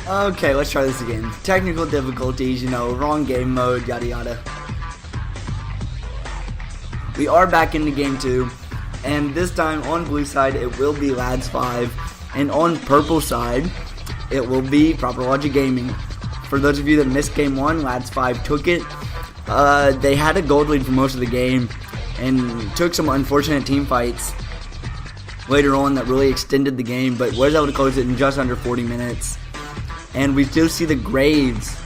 Okay, let's try this again. Technical difficulties, wrong game mode, yada yada. We are back into game 2, and this time on blue side it will be Lads 5, and on purple side it will be Proper Logic Gaming. For those of you that missed game 1, Lads 5 took it. They had a gold lead for most of the game, and took some unfortunate team fights later on that really extended the game, but was able to close it in just under 40 minutes. And we still see the grades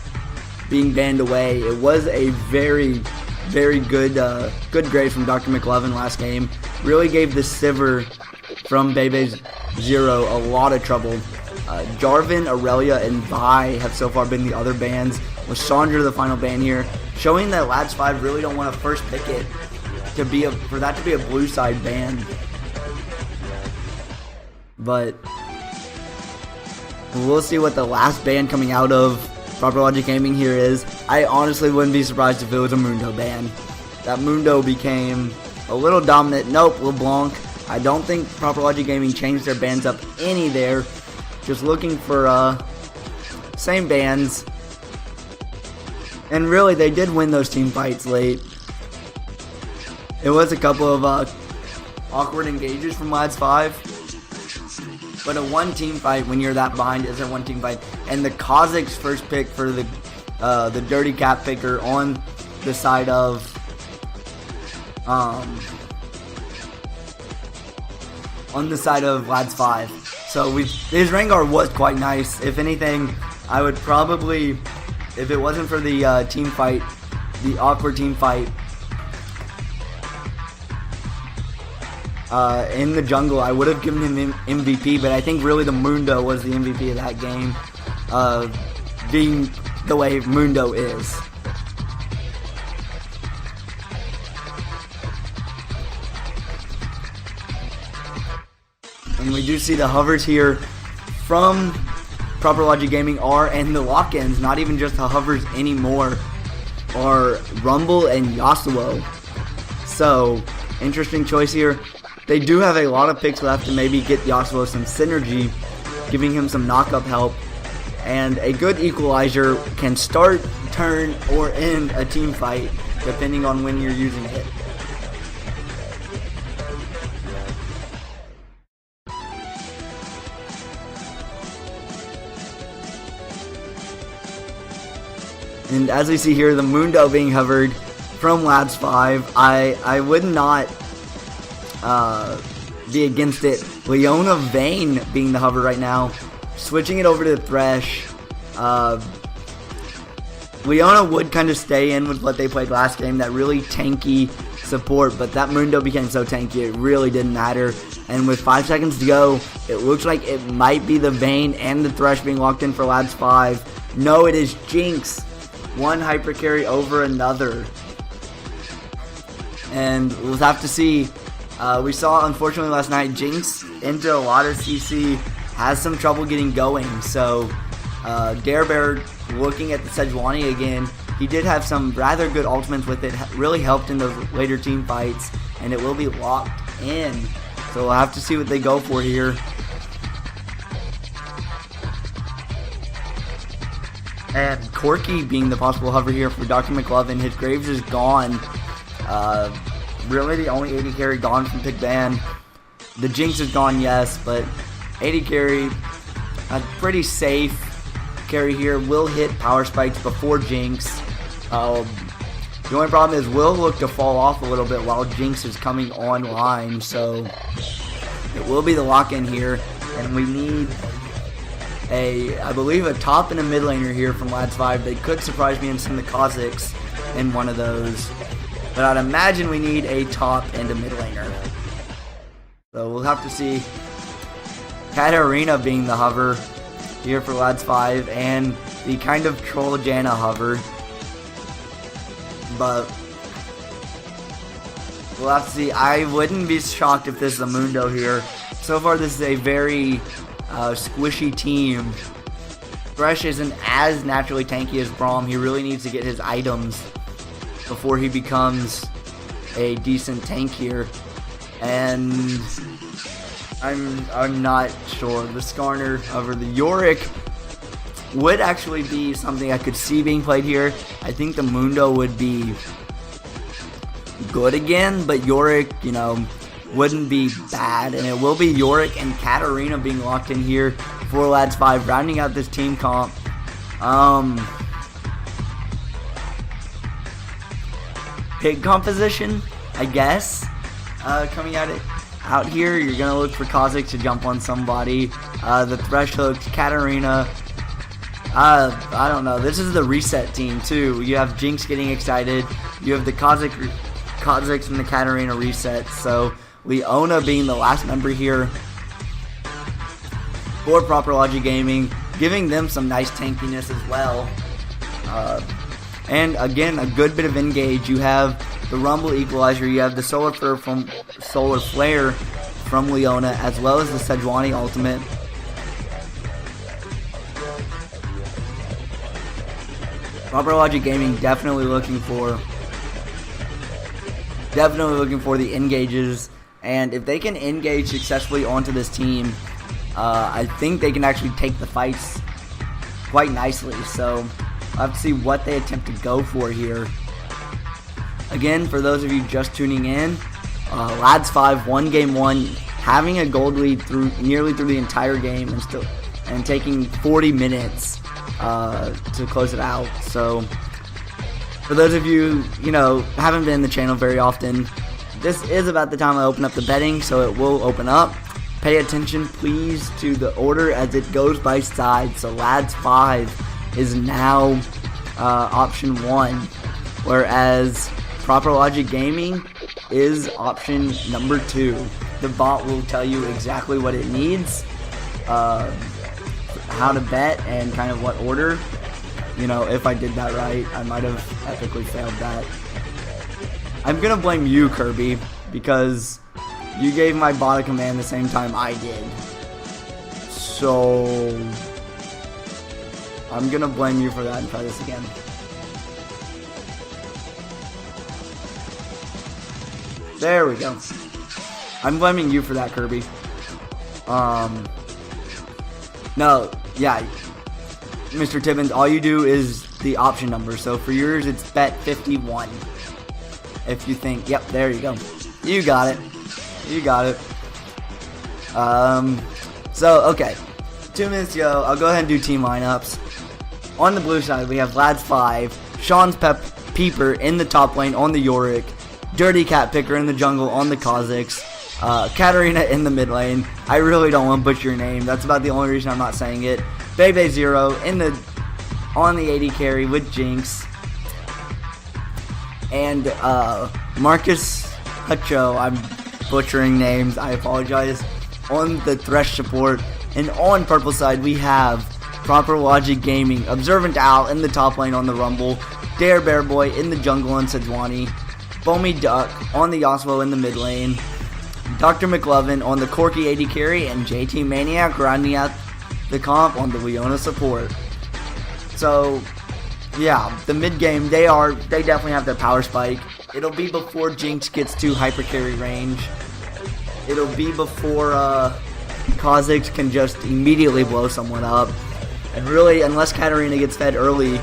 being banned away. It was a very, very good grade from Dr. McLovin last game. Really gave the Sivir from Bebe's Zero a lot of trouble. Jarvan, Aurelia, and Vi have so far been the other bans, with Chandra the final ban here, showing that Lads 5 really don't want to first pick it for that to be a blue side ban. But we'll see what the last ban coming out of Proper Logic Gaming here is. I honestly wouldn't be surprised if it was a Mundo ban. That Mundo became a little dominant. Nope, LeBlanc. I don't think Proper Logic Gaming changed their bans up any there. Just looking for same bans. And really, they did win those team fights late. It was a couple of awkward engages from Lads 5. But a one team fight when you're that behind is a one team fight. And the Kazakhs first pick for the dirty cap picker on the side of Lads 5. So his Rengar was quite nice. If anything, I would probably, if it wasn't for the team fight, the awkward team fight in the jungle, I would have given him MVP, but I think really the Mundo was the MVP of that game, being the way Mundo is. And we do see the hovers here from Proper Logic Gaming and the lock-ins, not even just the hovers anymore, are Rumble and Yasuo. So, interesting choice here. They do have a lot of picks left to maybe get Yasuo some synergy, giving him some knock-up help. And a good equalizer can start, turn, or end a team fight, depending on when you're using it. And as we see here, the Mundo being hovered from Lads 5, I would not be against it. Leona Vayne being the hover right now, switching it over to Thresh. Leona would kind of stay in with what they played last game, that really tanky support, but that Mundo became so tanky it really didn't matter. And with 5 seconds to go, it looks like it might be the Vayne and the Thresh being locked in for Lads 5. No, it is Jinx. One hyper carry over another. And we'll have to see. We saw, unfortunately, last night, Jinx into a lot of CC has some trouble getting going. So, Dare Bear looking at the Sejuani again. He did have some rather good ultimates with it. Really helped in those later team fights. And it will be locked in. So we'll have to see what they go for here. And Corki being the possible hover here for Dr. McLovin. His Graves is gone. Really the only AD carry gone from pick ban. The Jinx is gone, yes, but AD carry, a pretty safe carry here. Will hit power spikes before Jinx. The only problem is will look to fall off a little bit while Jinx is coming online. So it will be the lock-in here. And we need I believe a top and a mid laner here from Lads 5. They could surprise me and send the Kazakhs in one of those. But I'd imagine we need a top and a mid laner. So we'll have to see. Katarina being the hover here for Lads 5, and the kind of troll Janna hover. But we'll have to see. I wouldn't be shocked if this is a Mundo here. So far this is a very squishy team. Thresh isn't as naturally tanky as Braum. He really needs to get his items before he becomes a decent tank here. And I'm not sure. The Skarner over the Yorick would actually be something I could see being played here. I think the Mundo would be good again, but Yorick, wouldn't be bad. And it will be Yorick and Katarina being locked in here for Lads 5, rounding out this team comp. Pick composition, I guess. Coming at it out here, you're gonna look for Kha'Zix to jump on somebody. The Thresh hooks, Katarina. I don't know. This is the reset team too. You have Jinx getting excited. You have the Kha'Zix and the Katarina reset. So Leona being the last member here for Proper Logic Gaming, giving them some nice tankiness as well. And again, a good bit of engage. You have the Rumble Equalizer, you have the Solar Flare from Leona, as well as the Sejuani ultimate. Proper Logic Gaming definitely looking for the engages, and if they can engage successfully onto this team, I think they can actually take the fights quite nicely. So I'll have to see what they attempt to go for here. Again, for those of you just tuning in, Lads 5 won game 1, having a gold lead nearly through the entire game, and taking 40 minutes to close it out. So for those of you haven't been in the channel very often, this is about the time I open up the betting, so it will open up. Pay attention, please, to the order as it goes by side. So Lads 5 is now option 1, whereas Proper Logic Gaming is option number 2. The bot will tell you exactly what it needs, how to bet, and kind of what order. If I did that right, I might have epically failed that. I'm gonna blame you, Kirby, because you gave my bot a command the same time I did. So I'm gonna blame you for that and try this again. There we go. I'm blaming you for that, Kirby. No, yeah. Mr. Tibbins, all you do is the option number. So for yours, it's bet 51. If you think, yep, there you go. You got it. You got it. So, okay. 2 minutes to go. I'll go ahead and do team lineups. On the blue side, we have Lads 5, Sean's Peeper in the top lane on the Yorick, Dirty Cat Picker in the jungle on the Kha'Zix, Katarina in the mid lane. I really don't want to butcher your name. That's about the only reason I'm not saying it. Bebe Zero on the AD carry with Jinx. And Marcus Hutcho, I'm butchering names, I apologize, on the Thresh support. And on purple side, we have Proper Logic Gaming, Observant Owl in the top lane on the Rumble, Dare Bear Boy in the jungle on Sejuani, Foamy Duck on the Yasuo in the mid lane, Dr. McLovin on the Corky AD carry, and JT Maniac rounding out the comp on the Leona support. So, yeah, the mid game, they definitely have their power spike. It'll be before Jinx gets to hyper carry range. It'll be before Kha'Zix can just immediately blow someone up. And really, unless Katarina gets fed early,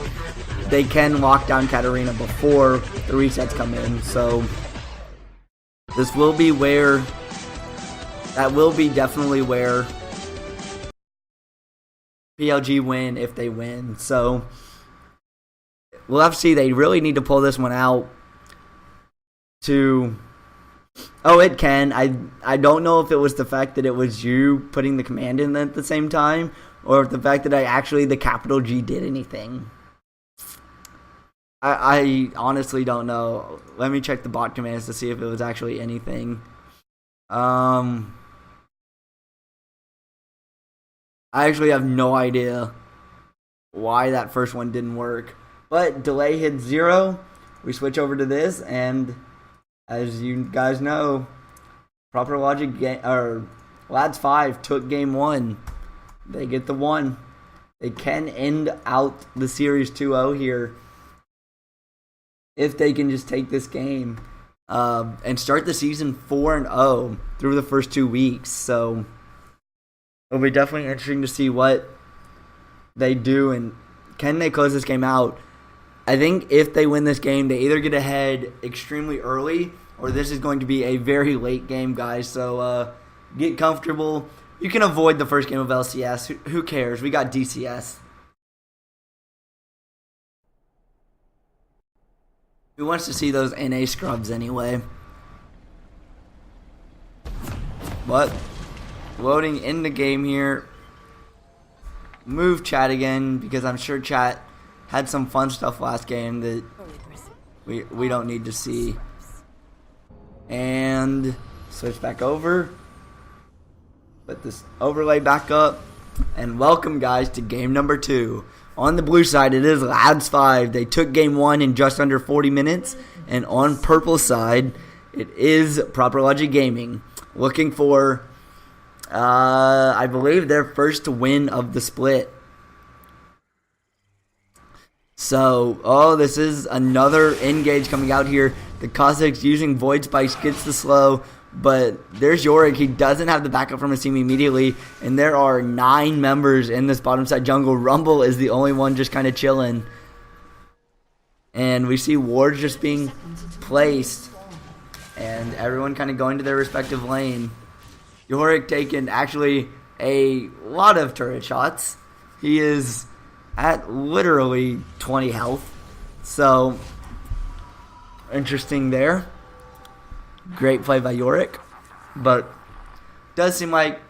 they can lock down Katarina before the resets come in. So this will be where, that will be definitely where PLG win if they win. So we'll have to see. They really need to pull this one out to... Oh, it can. I don't know if it was the fact that it was you putting the command in at the same time, or if the fact that the capital G did anything. I honestly don't know. Let me check the bot commands to see if it was actually anything. I actually have no idea why that first one didn't work. But delay hit 0. We switch over to this, and as you guys know, Proper Logic Lads 5 took game 1. They get the 1. They can end out the series 2-0 here if they can just take this game and start the season 4-0 through the first 2 weeks. So it'll be definitely interesting to see what they do, and can they close this game out? I think if they win this game, they either get ahead extremely early, or this is going to be a very late game, guys. So get comfortable. You can avoid the first game of LCS. Who cares? We got DCS. Who wants to see those NA scrubs anyway? What? Loading in the game here. Move chat again, because I'm sure chat had some fun stuff last game that we don't need to see. And switch back over. Put this overlay back up. And welcome, guys, to game number 2. On the blue side, it is Lads 5. They took game 1 in just under 40 minutes. And on purple side, it is Proper Logic Gaming. Looking for, I believe, their first win of the split. So, this is another engage coming out here. The Cossacks using Void Spikes gets the slow. But there's Yorick. He doesn't have the backup from his team immediately. And there are 9 members in this bottom side jungle. Rumble is the only one just kind of chilling. And we see wards just being placed. And everyone kind of going to their respective lane. Yorick taking actually a lot of turret shots. He is at literally 20 health. So, interesting there. Great play by Yorick, but does seem like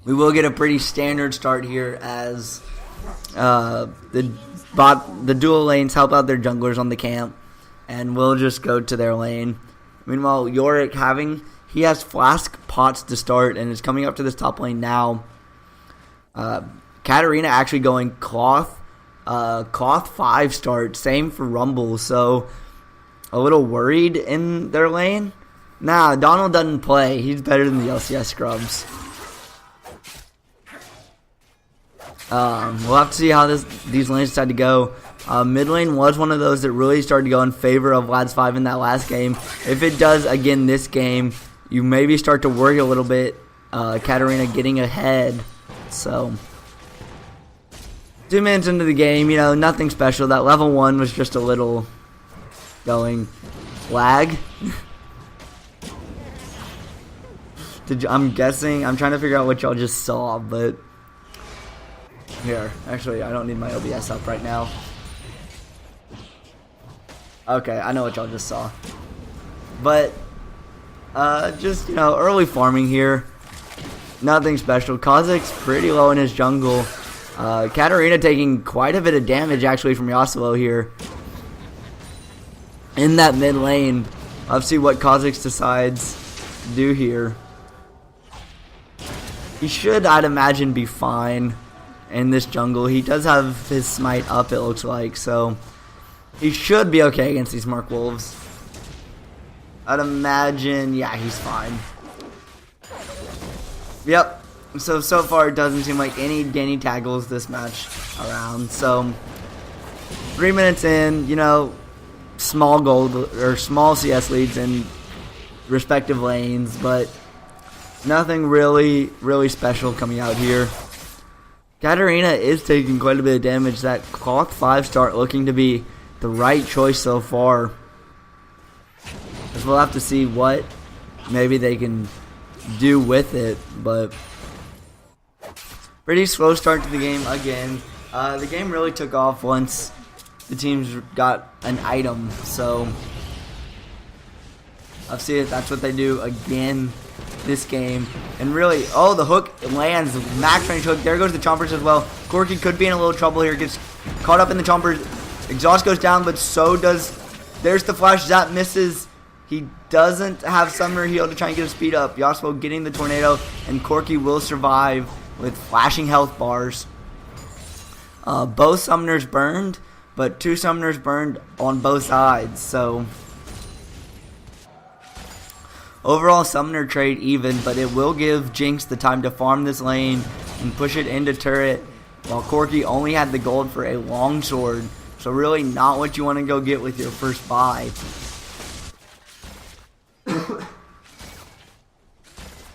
we will get a pretty standard start here as the dual lanes help out their junglers on the camp, and we'll just go to their lane. Meanwhile, Yorick he has flask pots to start and is coming up to this top lane now. Katarina actually going cloth 5 start, same for Rumble, so a little worried in their lane. Nah, Donald doesn't play. He's better than the LCS scrubs. We'll have to see how these lanes decide to go. Mid lane was one of those that really started to go in favor of Lads 5 in that last game. If it does again this game, you maybe start to worry a little bit. Katarina getting ahead, so 2 minutes into the game, nothing special. That level 1 was just a little going lag. I'm guessing, I'm trying to figure out what y'all just saw, but here, actually, I don't need my OBS up right now. Okay, I know what y'all just saw. But, just, early farming here. Nothing special. Kozak's pretty low in his jungle. Katarina taking quite a bit of damage actually from Yasuo here in that mid lane. Let's see what Kha'Zix decides to do here. He should, I'd imagine, be fine in this jungle. He does have his smite up, it looks like, so he should be okay against these Mark Wolves. I'd imagine, yeah, he's fine. Yep. So far it doesn't seem like any Danny tackles this match around. So 3 minutes in, small gold or small CS leads in respective lanes, but nothing really special coming out here. Katarina is taking quite a bit of damage. That cloth 5 start looking to be the right choice so far. As we'll have to see what maybe they can do with it, but pretty slow start to the game again. The game really took off once the teams got an item, so I'll see if that's what they do again this game. And really, the hook lands, max range hook. There goes the chompers as well. Corki could be in a little trouble here. Gets caught up in the chompers. Exhaust goes down, but so does. There's the flash. Zap misses. He doesn't have Summoner Heal to try and get his speed up. Yasuo getting the tornado, and Corki will survive with flashing health bars. Both summoners burned, but 2 summoners burned on both sides, so overall summoner trade even, but it will give Jinx the time to farm this lane and push it into turret, while Corki only had the gold for a longsword, so really not what you want to go get with your first buy.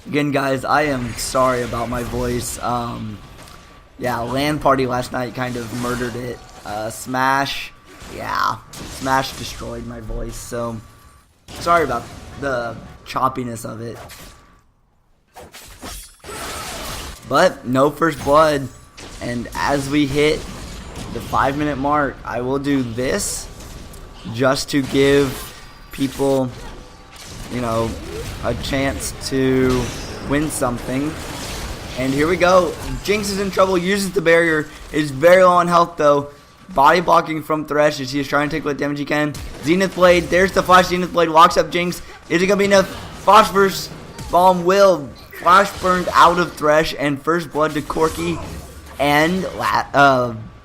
Again, guys, I am sorry about my voice. Yeah, LAN party last night kind of murdered it. Smash destroyed my voice, so sorry about the choppiness of it. But no first blood, and as we hit the 5-minute mark, I will do this just to give people, you know, a chance to win something. And here we go. Jinx is in trouble, uses the barrier, is very low on health though. Body blocking from Thresh as he's trying to take what damage he can. Zenith Blade, there's the flash. Zenith Blade walks up Jinx. Is it going to be enough? Phosphorus Bomb will flash burned out of Thresh, and first blood to Corki and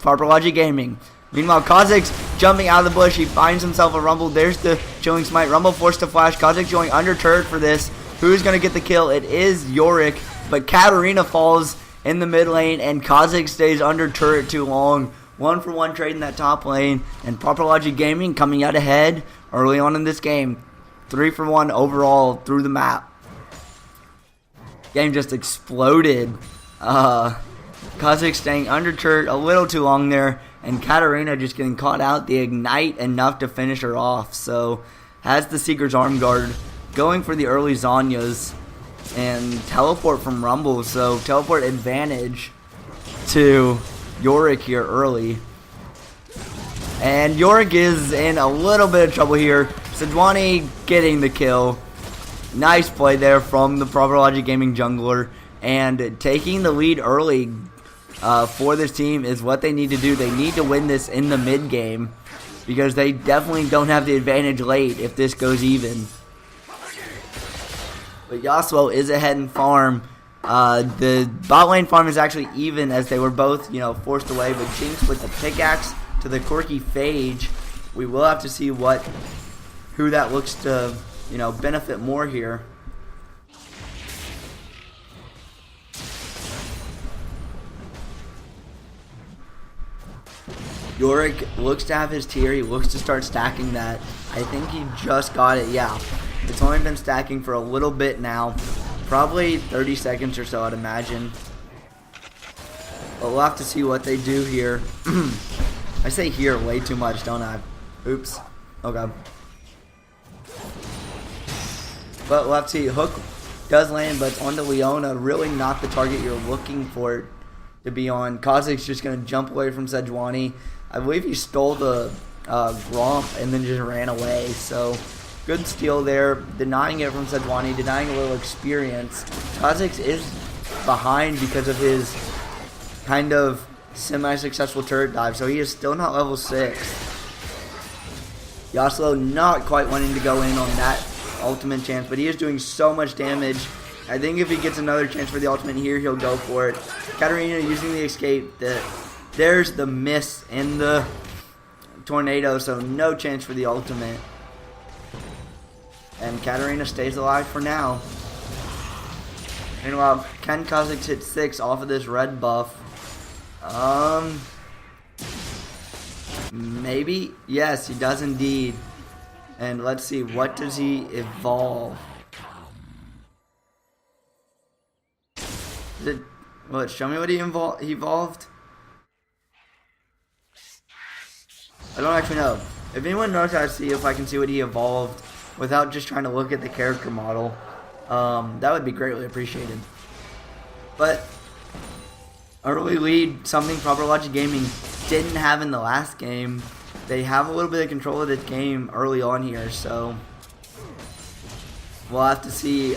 Purple Logic Gaming. Meanwhile, Kha'Zix jumping out of the bush. He finds himself a Rumble. There's the Chilling Smite. Rumble forced to flash. Kha'Zix going under turret for this. Who's going to get the kill? It is Yorick, but Katarina falls in the mid lane, and Kha'Zix stays under turret too long. 1-for-1 trade in that top lane, and Purple Logic Gaming coming out ahead early on in this game. 3-for-1 overall through the map. Game just exploded. Kha'Zix staying under turret a little too long there, and Katarina just getting caught out. The ignite enough to finish her off. So has the Seeker's Arm Guard going for the early Zhonya's and teleport from Rumble. So teleport advantage to Yorick here early. And Yorick is in a little bit of trouble here. Sejuani getting the kill. Nice play there from the Purple Logic Gaming jungler. And taking the lead early for this team is what they need to do. They need to win this in the mid game, because they definitely don't have the advantage late if this goes even. But Yasuo is ahead in farm. The bot lane farm is actually even, as they were both, forced away. But Jinx with the pickaxe to the Corki Phage. We will have to see who that looks to, benefit more here. Yorick looks to have his tier. He looks to start stacking that. I think he just got it. Yeah, it's only been stacking for a little bit now. Probably 30 seconds or so, I'd imagine. But we'll have to see what they do here. I say here way too much, don't I? Oops. Okay. But we'll have to see. Hook does land, but it's onto Leona. Really not the target you're looking for it to be on. Kha'Zix just going to jump away from Sejuani. I believe he stole the Gromp and then just ran away. So good steal there. Denying it from Sejuani. Denying a little experience. Kha'Zix is behind because of his kind of semi-successful turret dive. So he is still not level 6. Yasuo not quite wanting to go in on that ultimate chance, but he is doing so much damage. I think if he gets another chance for the ultimate here, he'll go for it. Katarina using the escape. There's the miss in the tornado, so no chance for the ultimate. And Katarina stays alive for now. Meanwhile, can Kha'Zix hit 6 off of this red buff? Maybe? Yes, he does indeed. And let's see, what does he evolve? What? Show me what he evolved? I don't actually know. If anyone knows how to see if I can see what he evolved without just trying to look at the character model, that would be greatly appreciated. But early lead, something Purple Logic Gaming didn't have in the last game. They have a little bit of control of this game early on here, so we'll have to see.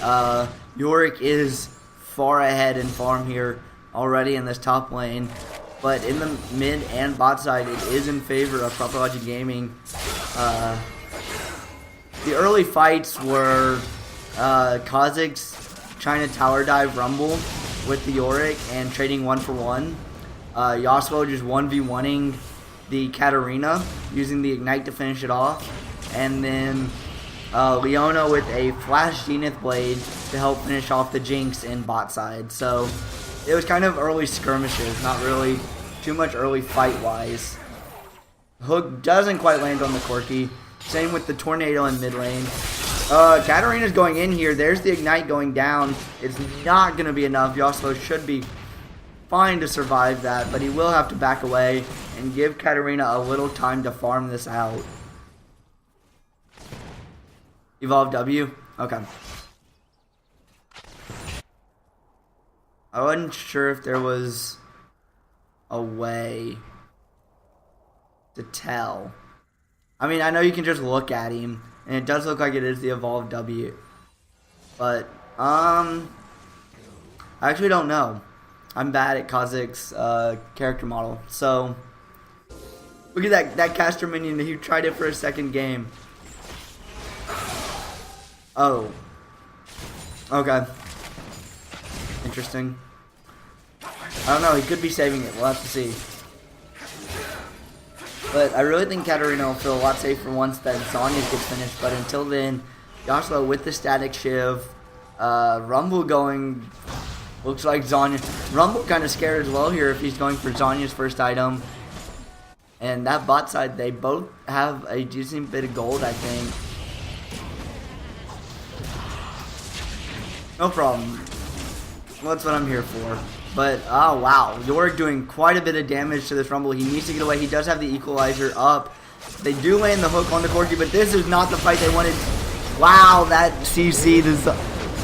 Yorick is far ahead in farm here already in this top lane, but in the mid and bot side, it is in favor of Purple Logic Gaming. The early fights were Kha'Zix trying to tower dive Rumble with the Yorick and trading 1-for-1. Yasuo just 1v1ing the Katarina, using the Ignite to finish it off. And then Leona with a Flash Zenith Blade to help finish off the Jinx in bot side. So it was kind of early skirmishes, not really too much early fight-wise. Hook doesn't quite land on the Corki. Same with the Tornado in mid lane. Katarina's going in here. There's the Ignite going down. It's not going to be enough. Yasuo should be fine to survive that, but he will have to back away and give Katarina a little time to farm this out. Evolve W? Okay. I wasn't sure if there was a way to tell. I mean, I know you can just look at him, and it does look like it is the Evolve W. But, I actually don't know. I'm bad at Kha'Zix's character model. So, look at that caster minion. He tried it for a second game. Oh. Okay. Interesting. I don't know. He could be saving it. We'll have to see. But I really think Katarina will feel a lot safer once that Zanya gets finished. But until then, Yasuo with the static shiv. Rumble going. Looks like Zanya. Rumble kind of scared as well here if he's going for Zanya's first item. And that bot side, they both have a decent bit of gold, I think. No problem. Well, that's what I'm here for. But, oh wow, Yorick doing quite a bit of damage to this Rumble. He needs to get away. He does have the equalizer up. They do land the hook on the Corki, but this is not the fight they wanted. Wow, that CC, the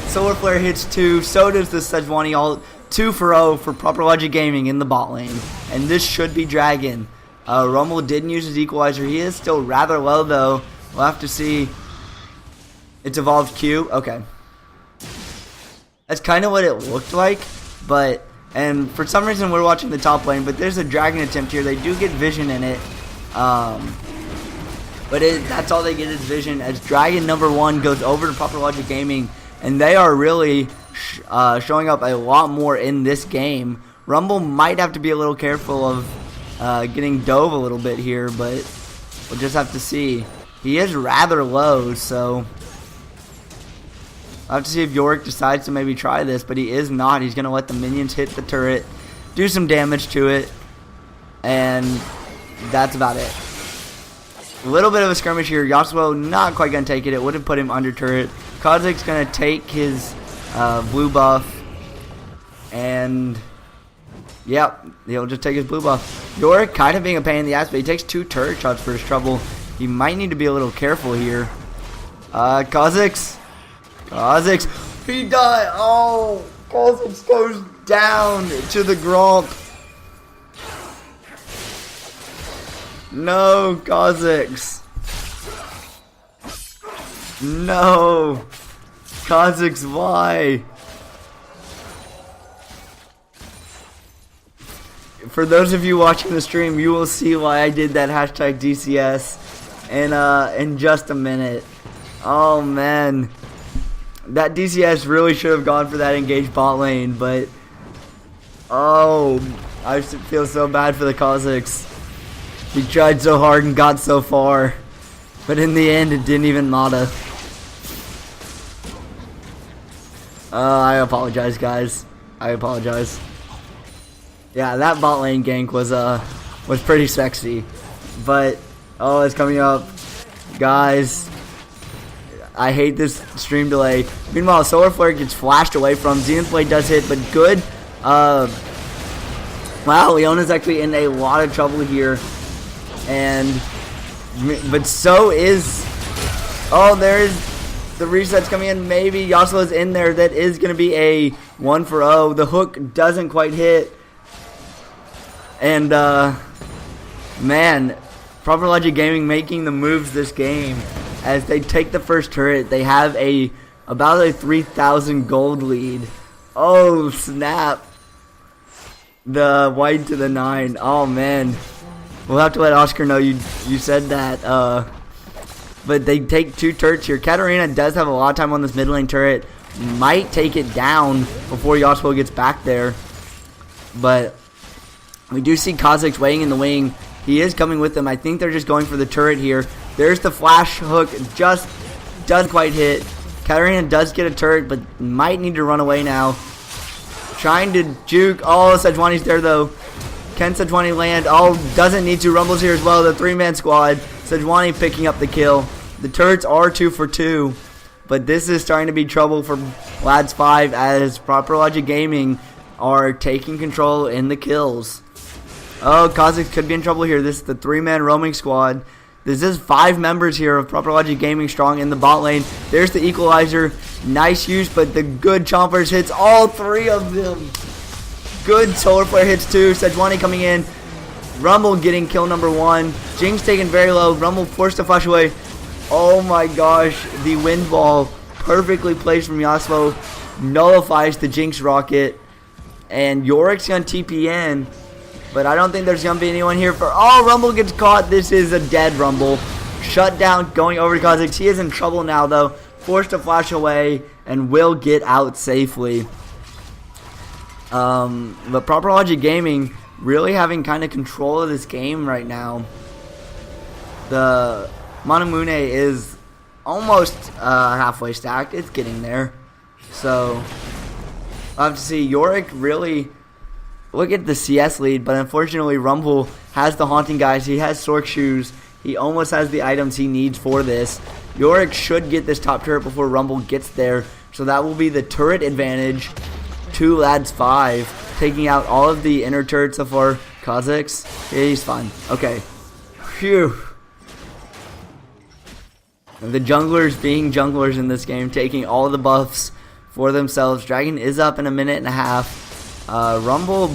Solar Flare hits 2. So does the Sejuani ult. 2 for 0 for Proper Logic Gaming in the bot lane. And this should be Dragon. Rumble didn't use his equalizer. He is still rather low, though. We'll have to see. It's evolved Q. Okay. That's kind of what it looked like. But, and for some reason we're watching the top lane, but there's a Dragon attempt here. They do get vision in it. But that's all they get is vision, as Dragon #1 goes over to Proper Logic Gaming, and they are really showing up a lot more in this game. Rumble might have to be a little careful of getting dove a little bit here, but we'll just have to see. He is rather low, so I'll have to see if Yorick decides to maybe try this, but he is not. He's going to let the minions hit the turret, do some damage to it, and that's about it. A little bit of a skirmish here. Yasuo not quite going to take it. It would have put him under turret. Kha'Zix's going to take his blue buff, and yep, he'll just take his blue buff. Yorick kind of being a pain in the ass, but he takes 2 turret shots for his trouble. He might need to be a little careful here. Kha'Zix, he died. Oh, Kha'Zix goes down to the Gromp. No, Kha'Zix. No. Kha'Zix, why? For those of you watching the stream, you will see why I did that hashtag DCS in just a minute. Oh, man. That DCS really should have gone for that engaged bot lane, but oh, I feel so bad for the Kha'Zix. He tried so hard and got so far, but in the end, it didn't even matter. I apologize, guys. I apologize. Yeah, that bot lane gank was pretty sexy, but oh, it's coming up, guys. I hate this stream delay. Meanwhile, Solar Flare gets flashed away from. Zenith Blade does hit, but good. Wow, Leona's actually in a lot of trouble here. But so is... Oh, there's the resets coming in. Maybe Yasuo's in there. That is going to be a 1 for 0. The hook doesn't quite hit. And, man, Proper Logic Gaming making the moves this game. As they take the first turret, they have about a 3,000 gold lead. Oh, snap. The white to the 9. Oh, man. We'll have to let Oscar know you said that. But they take 2 turrets here. Katarina does have a lot of time on this mid lane turret. Might take it down before Yasuo gets back there. But we do see Kha'Zix waiting in the wing. He is coming with them. I think they're just going for the turret here. There's the flash hook. Just doesn't quite hit. Katarina does get a turret, but might need to run away now. Trying to juke. Oh, Sejuani's there, though. Can Sejuani land? Oh, doesn't need to. Rumble's here as well. The 3-man squad. Sejuani picking up the kill. The turrets are 2 for 2. but this is starting to be trouble for Lads 5 as Proper Logic Gaming are taking control in the kills. Oh, Kazakhs could be in trouble here. This is the 3-man roaming squad. This is 5 members here of Proper Logic Gaming strong in the bot lane. There's the equalizer. Nice use, but the good Chompers hits all 3 of them. Good solar flare hits 2. Sejuani coming in. Rumble getting kill number 1. Jinx taken very low. Rumble forced to flash away. Oh my gosh. The wind ball perfectly placed from Yasuo nullifies the Jinx rocket. And Yorick's going to TP in. But I don't think there's going to be anyone here for... Oh, Rumble gets caught. This is a dead Rumble. Shut down going over to Kazakhs. He is in trouble now, though. Forced to flash away and will get out safely. But Proper Logic Gaming really having kind of control of this game right now. The Manamune is almost halfway stacked. It's getting there. So, I'll have to see. Yorick really... Look at the CS lead, but unfortunately Rumble has the Haunting Guys. He has Sork Shoes. He almost has the items he needs for this. Yorick should get this top turret before Rumble gets there. So that will be the turret advantage to Lads 5. Taking out all of the inner turrets so far. Kazakhs. Yeah, he's fine. Okay. Phew. The junglers being junglers in this game. Taking all the buffs for themselves. Dragon is up in a minute and a half. Rumble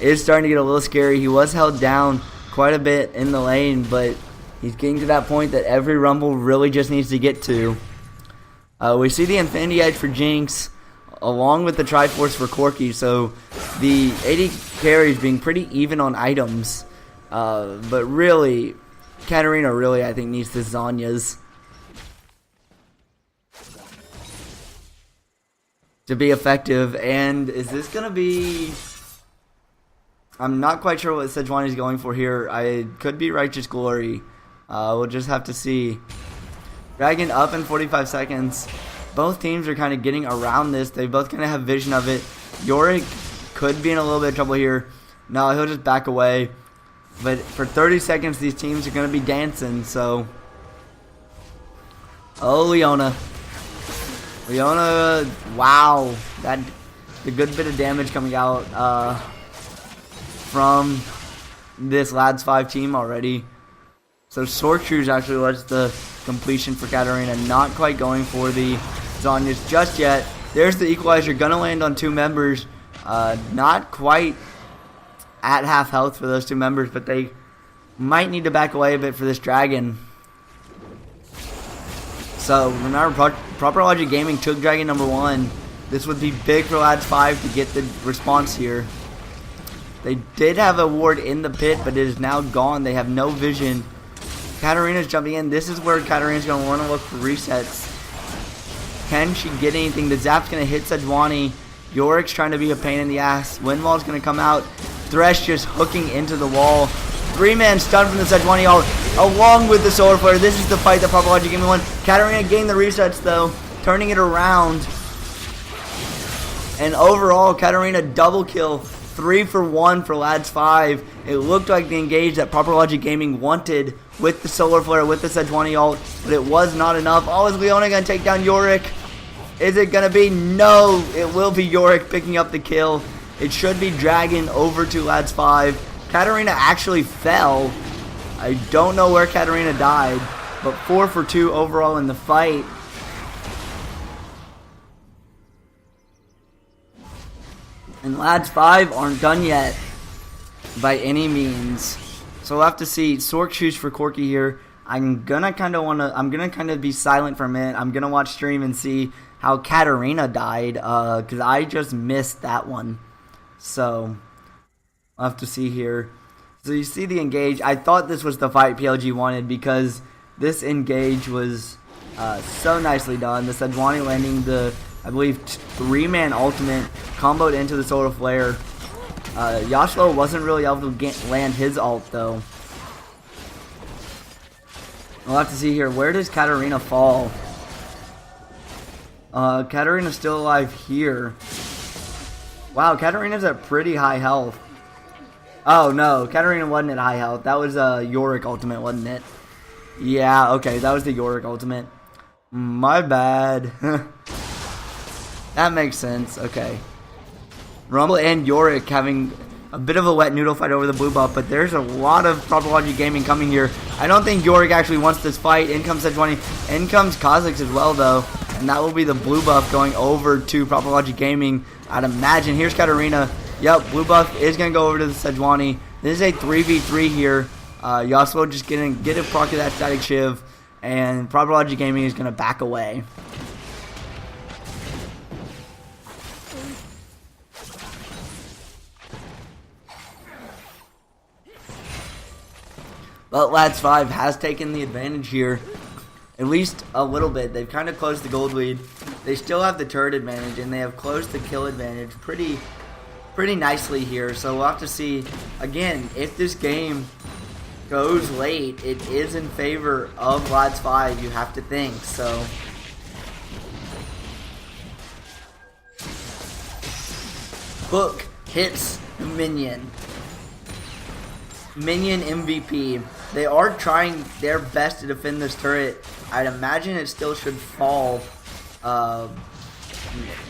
is starting to get a little scary. He was held down quite a bit in the lane, but he's getting to that point that every Rumble really just needs to get to. We see the Infinity Edge for Jinx, along with the Triforce for Corki, so the AD carries being pretty even on items. But really, Katarina really, I think, needs the Zhonya's to be effective. And is this going to be... I'm not quite sure what Sejuani is going for here. I could be Righteous Glory. We'll just have to see. Dragon up in 45 seconds. Both teams are kind of getting around this. They both kind of have vision of it. Yorick could be in a little bit of trouble here. No, he'll just back away. But for 30 seconds, these teams are going to be dancing, so... Oh, Leona. Leona, wow. That a good bit of damage coming out from this Lads 5 team already. So Sork Shoes actually was the completion for Katarina. Not quite going for the Zhonya's just yet. There's the equalizer. Gonna land on 2 members. Not quite at half health for those 2 members, but they might need to back away a bit for this Dragon. So remember, Proper Logic Gaming took Dragon number 1. This would be big for Lads 5 to get the response here. They did have a ward in the pit, but it is now gone. They have no vision. Katarina's jumping in. This is where Katarina's going to want to look for resets. Can she get anything? The zap's going to hit Sejuani. Yorick's trying to be a pain in the ass. Windwall's going to come out. Thresh just hooking into the wall. 3-man stun from the Sejuani ult, along with the solar flare. This is the fight that Proper Logic Gaming won. Katarina gained the resets though, turning it around. And overall, Katarina double kill, 3 for 1 for Lads 5. It looked like the engage that Proper Logic Gaming wanted with the solar flare, with the Sejuani ult, but it was not enough. Oh, is Leona going to take down Yorick? Is it going to be? No, it will be Yorick picking up the kill. It should be Dragon over to Lads 5. Katarina actually fell. I don't know where Katarina died, but 4 for 2 overall in the fight. And Lads 5 aren't done yet by any means. So we'll have to see. Sork Shoes for Corki here. I'm gonna kind of be silent for a minute. I'm gonna watch stream and see how Katarina died, because I just missed that one. So I'll have to see here. So you see the engage. I thought this was the fight PLG wanted because this engage was so nicely done. The Sejuani landing the, I believe, 3-man ultimate, comboed into the solar flare. Yasuo wasn't really able to land his ult though. We'll have to see here. Where does Katarina fall? Katarina's still alive here. Wow, Katarina's at pretty high health. Oh no, Katarina wasn't at high health. That was a Yorick ultimate, wasn't it? Yeah, okay, that was the Yorick ultimate. My bad. That makes sense. Okay. Rumble and Yorick having a bit of a wet noodle fight over the blue buff, but there's a lot of Proper Logic Gaming coming here. I don't think Yorick actually wants this fight. In comes Sejuani. In comes Kha'Zix as well, though. And that will be the blue buff going over to Proper Logic Gaming. I'd imagine. Here's Katarina. Yep, blue buff is going to go over to the Sejuani. This is a 3v3 here. Yasuo just get a proc of that Static Shiv. And Proper Logic Gaming is going to back away. But Lads 5 has taken the advantage here, at least a little bit. They've kind of closed the gold lead. They still have the turret advantage, and they have closed the kill advantage pretty nicely here. So we'll have to see, again, if this game goes late, it is in favor of Lads 5, you have to think. So Hook hits the minion. Minion MVP. They are trying their best to defend this turret. I'd imagine it still should fall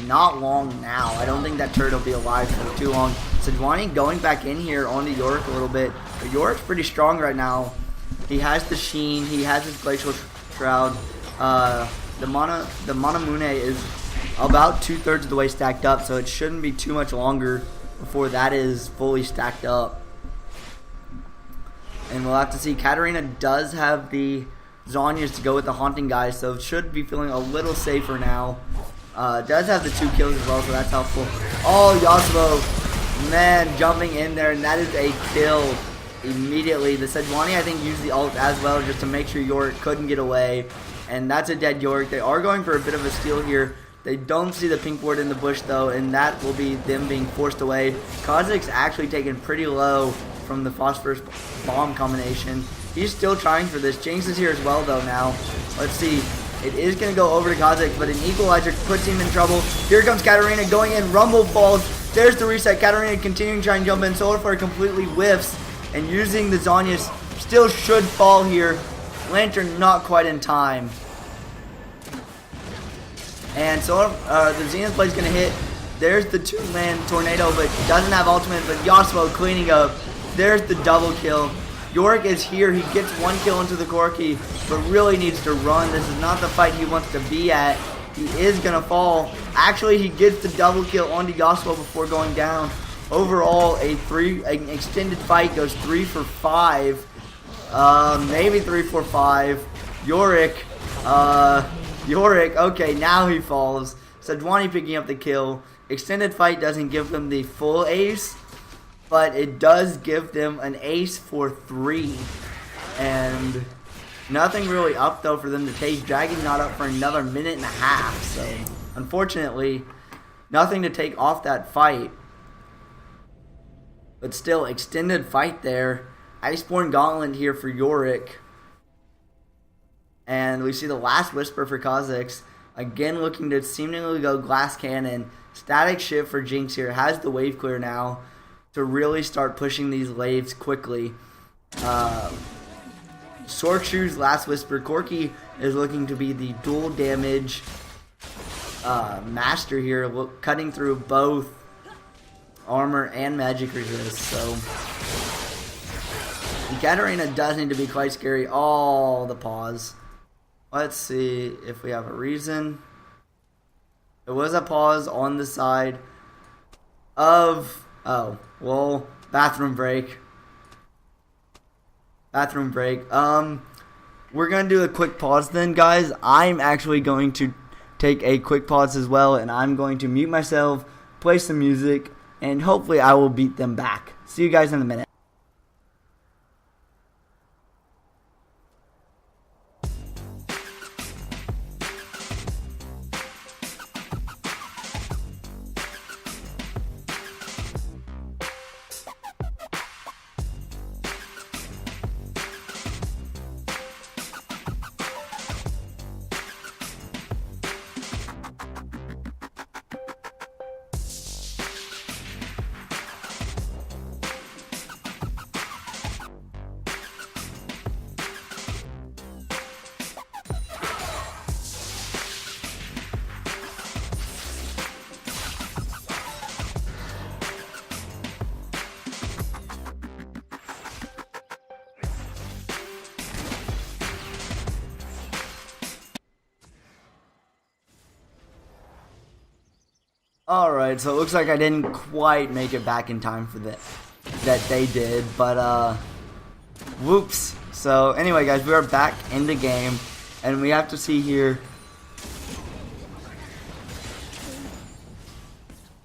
not long now. I don't think that turret will be alive for too long. Sejuani going back in here onto Yorick a little bit. But Yorick's pretty strong right now. He has the Sheen. He has his Glacial Shroud. The Manamune is about 2/3 of the way stacked up, so it shouldn't be too much longer before that is fully stacked up. And we'll have to see. Katarina does have the Zhonya's to go with the Haunting guys, so should be feeling a little safer now. Does have the 2 kills as well, so that's helpful. Oh, Yasuo, man, jumping in there, and that is a kill immediately. The Sejuani, I think, used the ult as well just to make sure Yorick couldn't get away. And that's a dead Yorick. They are going for a bit of a steal here. They don't see the pink ward in the bush, though, and that will be them being forced away. Kha'Zix actually taken pretty low from the phosphorus bomb combination. He's still trying for this. Jinx is here as well, though, now. Let's see. It is going to go over to Kha'Zix, but an equalizer puts him in trouble. Here comes Katarina going in. Rumble falls. There's the reset. Katarina continuing to try and jump in. Solar Flare completely whiffs, and using the Zhonya's still should fall here. Lantern not quite in time. And so the Zenith Blade's going to hit. There's the 2-man tornado, but doesn't have ultimate. But Yasuo cleaning up. There's the double kill. Yorick is here. He gets 1 kill into the Corki, but really needs to run. This is not the fight he wants to be at. He is going to fall. Actually, he gets the double kill onto Yasuo before going down. Overall, an extended fight goes 3 for 5. Maybe 3 for 5. Yorick, okay, now he falls. Sejuani picking up the kill. Extended fight doesn't give them the full ace, but it does give them an ace for 3. And nothing really up, though, for them to take. Dragon not up for another minute and a half. So, unfortunately, nothing to take off that fight. But still, extended fight there. Iceborne Gauntlet here for Yorick. And we see the last Whisper for Kha'Zix. Again, looking to seemingly go Glass Cannon. Static Shift for Jinx here. Has the wave clear now to really start pushing these waves quickly. Sword Shoes, Last Whisper. Corki is looking to be the dual damage master here, cutting through both armor and magic resist. So Katarina does need to be quite scary. Oh, the pause. Let's see if we have a reason. There was a pause on the side of... Oh, well, bathroom break. Bathroom break. We're going to do a quick pause then, guys. I'm actually going to take a quick pause as well, and I'm going to mute myself, play some music, and hopefully I will beat them back. See you guys in a minute. Alright, so it looks like I didn't quite make it back in time for that they did, but whoops. So anyway guys, we are back in the game, and we have to see here.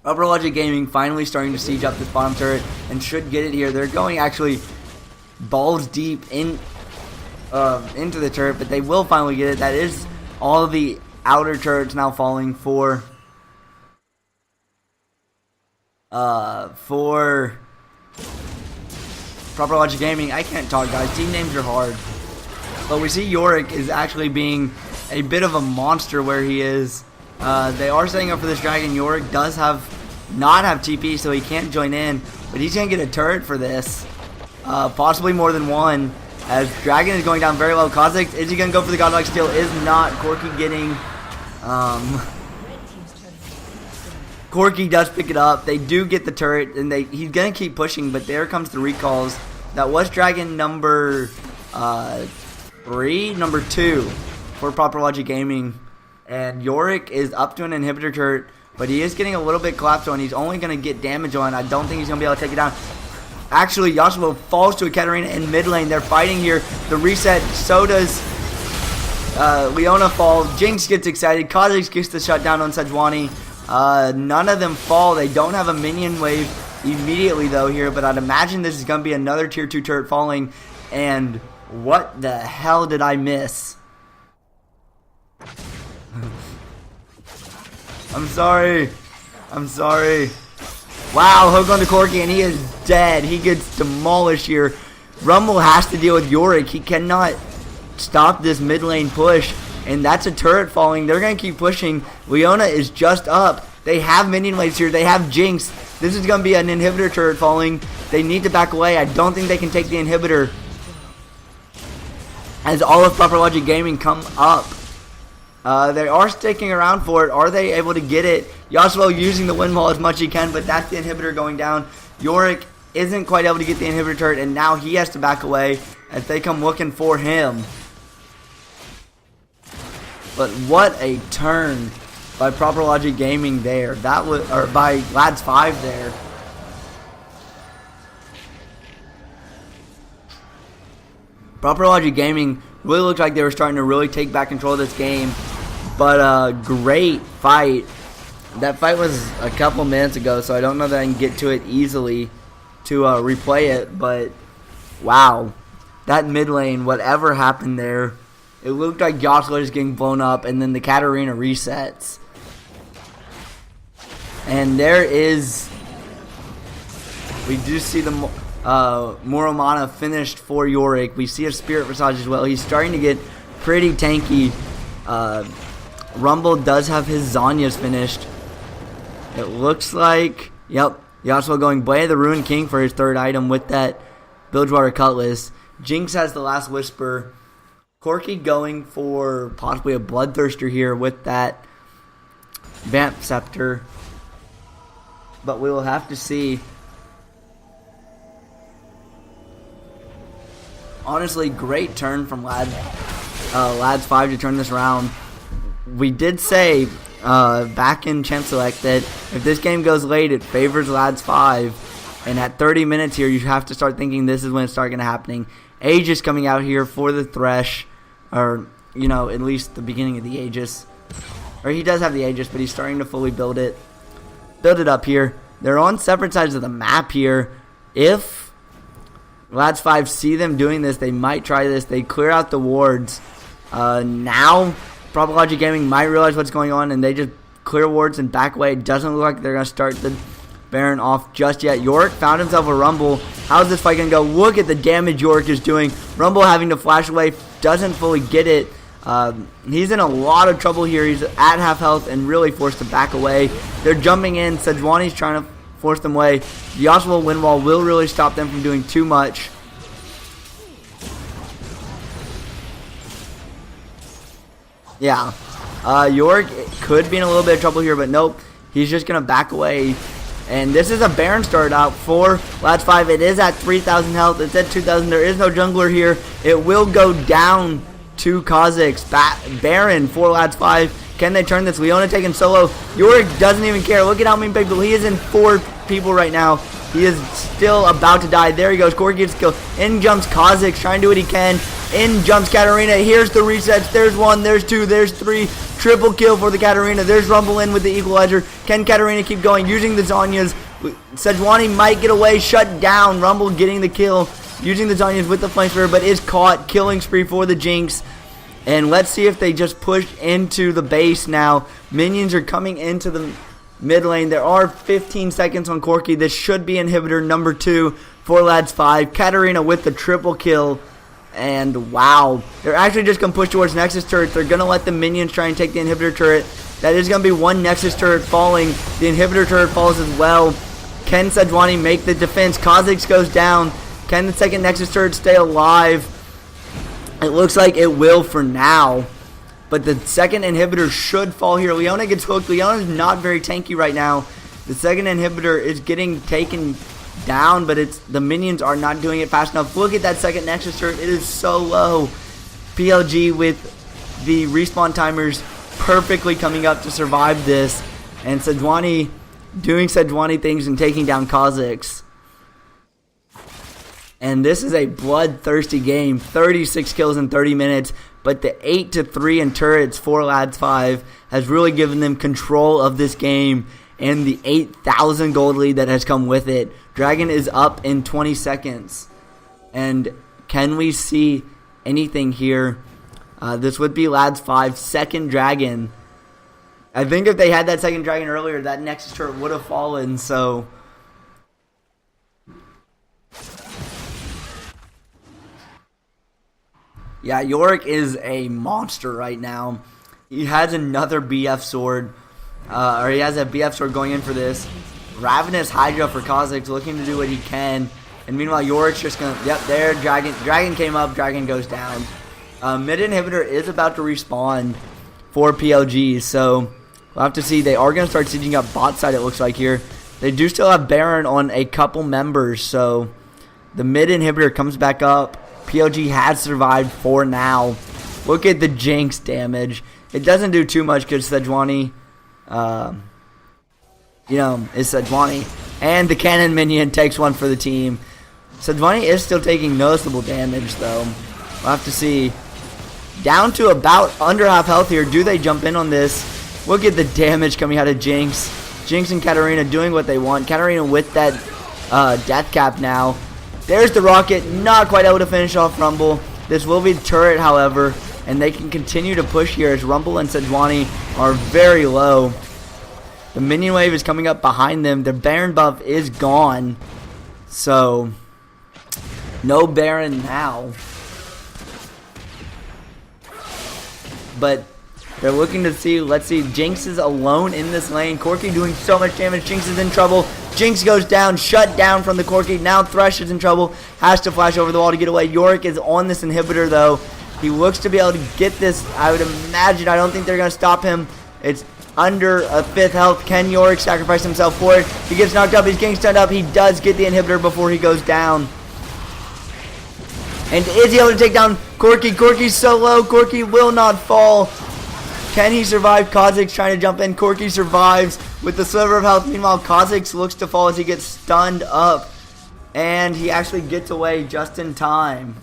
Upper Logic Gaming finally starting to siege up this bottom turret and should get it here. They're going actually balls deep into the turret, but they will finally get it. That is all of the outer turrets now falling for Proper Logic Gaming. I can't talk, guys. Team names are hard. But we see Yorick is actually being a bit of a monster where he is. They are setting up for this dragon. Yorick does not have TP, so he can't join in. But he's going to get a turret for this. Possibly more than one. As Dragon is going down very low. Kha'Zix, is he going to go for the Godlike Steal? Is not. Corki getting... Corki does pick it up. They do get the turret, and he's going to keep pushing, but there comes the recalls. That was Dragon number 3, number 2 for Proper Logic Gaming. And Yorick is up to an inhibitor turret, but he is getting a little bit collapsed on. He's only going to get damage on. I don't think he's going to be able to take it down. Actually, Yasuo falls to a Katarina in mid lane. They're fighting here. The reset, so does Leona fall. Jinx gets excited. Kha'Zix gets the shutdown on Sejuani. None of them fall. They don't have a minion wave immediately though here, but I'd imagine this is going to be another tier 2 turret falling. And what the hell did I miss? I'm sorry. Wow, hook on to Corki, and he is dead. He gets demolished here. Rumble has to deal with Yorick. He cannot stop this mid lane push, and that's a turret falling. They're going to keep pushing. Leona is just up. They have minion waves here. They have Jinx. This is going to be an inhibitor turret falling. They need to back away. I don't think they can take the inhibitor. As all of Proper Logic Gaming come up. They are sticking around for it. Are they able to get it? Yasuo using the windmill as much as he can, but that's the inhibitor going down. Yorick isn't quite able to get the inhibitor turret, and now he has to back away as they come looking for him. But what a turn by Proper Logic Gaming there. That was, or by Lads 5 there. Proper Logic Gaming really looked like they were starting to really take back control of this game. But great fight. That fight was a couple minutes ago, so I don't know that I can get to it easily to replay it. But wow, that mid lane, whatever happened there, it looked like Yasuo is getting blown up, and then the Katarina resets. And there is, we do see the Moromana finished for Yorick. We see a Spirit Visage as well. He's starting to get pretty tanky. Rumble does have his Zhonya's finished. It looks like, yep, Yasuo going Blade of the Ruined King for his third item with that Bilgewater Cutlass. Jinx has the Last Whisper. Corki going for possibly a Bloodthirster here with that Vamp Scepter. But we will have to see. Honestly, great turn from Lads 5 to turn this around. We did say back in Champ Select that if this game goes late, it favors Lads 5. And at 30 minutes here, you have to start thinking this is when it's starting to happening. Aegis coming out here for the Thresh. Or, you know, at least the beginning of the Aegis. Or he does have the Aegis, but he's starting to fully build it. Build it up here. They're on separate sides of the map here. If Lads 5 see them doing this, they might try this. They clear out the wards. Now, Proper Logic Gaming might realize what's going on, and they just clear wards and back away. It doesn't look like they're going to start the Baron off just yet. Yorick found himself a Rumble. How's this fight going to go? Look at the damage Yorick is doing. Rumble having to flash away, doesn't fully get it. He's in a lot of trouble here. He's at half health and really forced to back away. They're jumping in. Sejuani's trying to force them away. The Yasuo wind wall will really stop them from doing too much. Yeah. Yorick could be in a little bit of trouble here, but nope. He's just going to back away. And this is a Baron start out for Lads 5. It is at 3,000 health. It's at 2,000. There is no jungler here. It will go down to Kha'Zix. Baron for Lads 5. Can they turn this? Leona taking solo. Yorick doesn't even care. Look at how many people. He is in 4 people right now. He is still about to die. There he goes. Corky gets killed. In jumps Kha'Zix, trying to do what he can. In jumps Katarina. Here's the resets. There's 1, there's 2, there's 3. Triple kill for the Katarina. There's Rumble in with the equalizer. Can Katarina keep going? Using the Zhonya's. Sejuani might get away. Shut down. Rumble getting the kill. Using the Zhonya's with the flame spear, but is caught. Killing spree for the Jinx. And let's see if they just push into the base now. Minions are coming into the mid lane. There are 15 seconds on Corky. This should be inhibitor number 2 for Lads 5. Katarina with the triple kill. And wow. They're actually just going to push towards Nexus turrets. They're going to let the minions try and take the inhibitor turret. That is going to be 1 Nexus turret falling. The inhibitor turret falls as well. Can Sejuani make the defense? Kha'Zix goes down. Can the second Nexus turret stay alive? It looks like it will for now. But the second inhibitor should fall here. Leona gets hooked. Leona's not very tanky right now. The second inhibitor is getting taken down, but the minions are not doing it fast enough. Look at that second Nexus turret. It is so low. PLG with the respawn timers perfectly coming up to survive this. And Sejuani doing Sejuani things and taking down Kha'Zix. And this is a bloodthirsty game. 36 kills in 30 minutes. But the 8-3 in turrets for Lads 5 has really given them control of this game. And the 8,000 gold lead that has come with it. Dragon is up in 20 seconds. And can we see anything here? This would be Lads 5's second Dragon. I think if they had that second Dragon earlier, that Nexus turret would have fallen. So yeah, Yorick is a monster right now. He has another BF sword. Or he has a BF sword going in for this. Ravenous Hydra for Kha'Zix, looking to do what he can. And meanwhile, Yorick's just going to... Yep, there, Dragon came up, Dragon goes down. Mid inhibitor is about to respawn for PLG, so we'll have to see. They are going to start sieging up bot side, it looks like here. They do still have Baron on a couple members, so the mid inhibitor comes back up. PLG has survived for now. Look at the Jinx damage. It doesn't do too much because Sejuani, is Sejuani. And the cannon minion takes 1 for the team. Sejuani is still taking noticeable damage, though. We'll have to see. Down to about under half health here. Do they jump in on this? Look at the damage coming out of Jinx. Jinx and Katarina doing what they want. Katarina with that death cap now. There's the rocket, not quite able to finish off Rumble. This will be the turret, however, and they can continue to push here as Rumble and Sejuani are very low. The minion wave is coming up behind them. The Baron buff is gone, so no Baron now. But they're looking to see, let's see, Jinx is alone in this lane. Corky doing so much damage. Jinx is in trouble. Jinx goes down, shut down from the Corky. Now Thresh is in trouble. Has to flash over the wall to get away. Yorick is on this inhibitor, though. He looks to be able to get this, I would imagine. I don't think they're going to stop him. It's under a 5th health. Can Yorick sacrifice himself for it? He gets knocked up. He's getting stunned up. He does get the inhibitor before he goes down. And is he able to take down Corky? Corky's so low. Corky will not fall. Can he survive? Kha'Zix trying to jump in. Corky survives with the sliver of health. Meanwhile, Kha'Zix looks to fall as he gets stunned up. And he actually gets away just in time.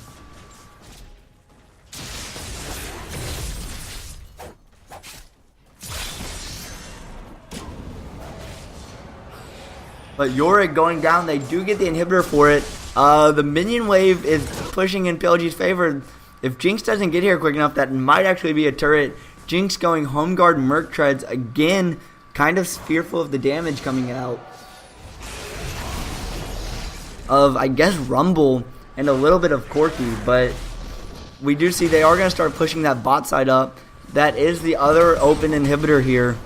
But Yorick going down. They do get the inhibitor for it. The minion wave is pushing in PLG's favor. If Jinx doesn't get here quick enough, that might actually be a turret. Jinx going home guard Merc Treads again, kind of fearful of the damage coming out of, I guess, Rumble and a little bit of Corky, but we do see they are going to start pushing that bot side up. That is the other open inhibitor here.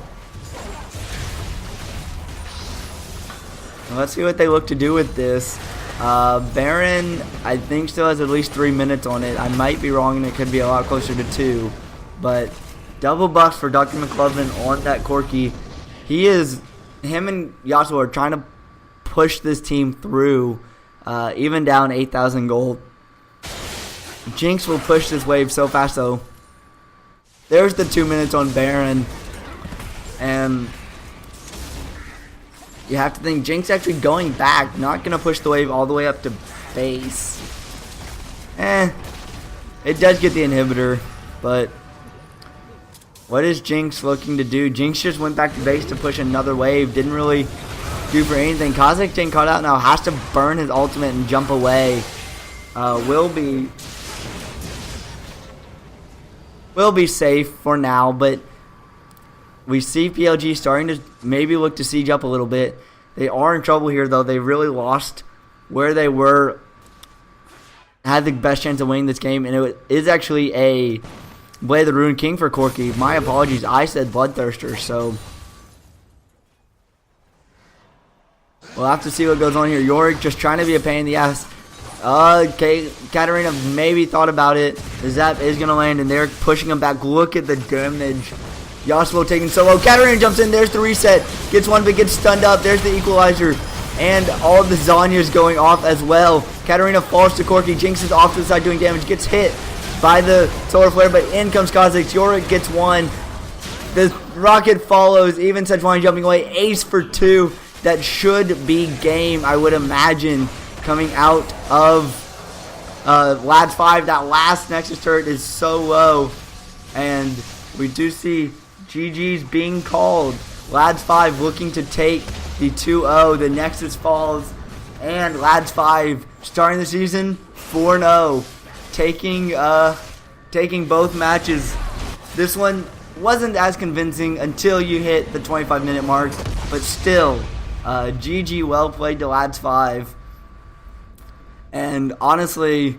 Let's see what they look to do with this. Baron, I think, still has at least 3 minutes on it. I might be wrong, and it could be a lot closer to 2. But double buffs for Dr. McLovin on that Corky. Him and Yasuo are trying to push this team through, even down 8,000 gold. Jinx will push this wave so fast, though. There's the 2 minutes on Baron. And you have to think Jinx actually going back, not going to push the wave all the way up to base. It does get the inhibitor, but what is Jinx looking to do? Jinx just went back to base to push another wave. Didn't really do for anything. Kha'Zix getting caught out now. Has to burn his ultimate and jump away. Will be safe for now, but we see PLG starting to maybe look to siege up a little bit. They are in trouble here, though. They really lost where they were. Had the best chance of winning this game, and it is actually a Blade of the Ruined King for Corky. My apologies. I said Bloodthirster, so we'll have to see what goes on here. Yorick just trying to be a pain in the ass. Okay, Katarina maybe thought about it. The zap is going to land, and they're pushing him back. Look at the damage. Yasuo taking solo. Katarina jumps in. There's the reset. Gets one, but gets stunned up. There's the equalizer. And all of the Zhonya's going off as well. Katarina falls to Corky. Jinx is off to the side doing damage. Gets hit by the solar flare, but in comes Kha'Zix. Yorick gets one. The rocket follows. Even Sejuani jumping away. Ace for 2. That should be game, I would imagine, coming out of Lads 5. That last Nexus turret is so low. And we do see GG's being called. Lads 5 looking to take the 2-0. The Nexus falls. And Lads 5 starting the season 4-0. Taking both matches. This one wasn't as convincing until you hit the 25-minute mark. But still, GG, well played to Lads 5. And honestly,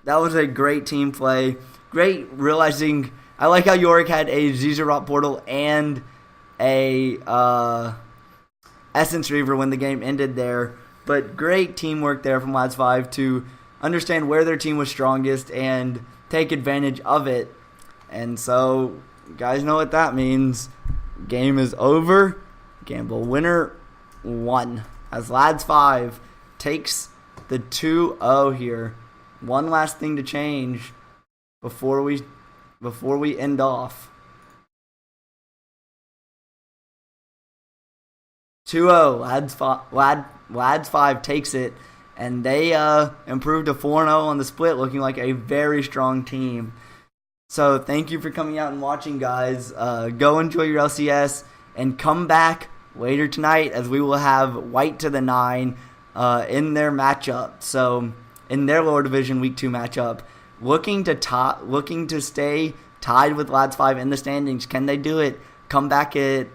that was a great team play. Great realizing. I like how Yorick had a Zizarot portal and a Essence Reaver when the game ended there. But great teamwork there from Lads 5 to understand where their team was strongest and take advantage of it. And so, you guys know what that means. Game is over. Gamble winner 1. As Lads 5 takes the 2-0 here. One last thing to change before we end off. 2-0. Lads 5 takes it, and they improved to 4-0 on the split, looking like a very strong team. So thank you for coming out and watching, guys. Go enjoy your LCS, and come back later tonight as we will have White to the 9 in their matchup. So in their lower division week 2 matchup, looking to stay tied with Lads 5 in the standings. Can they do it? Come back at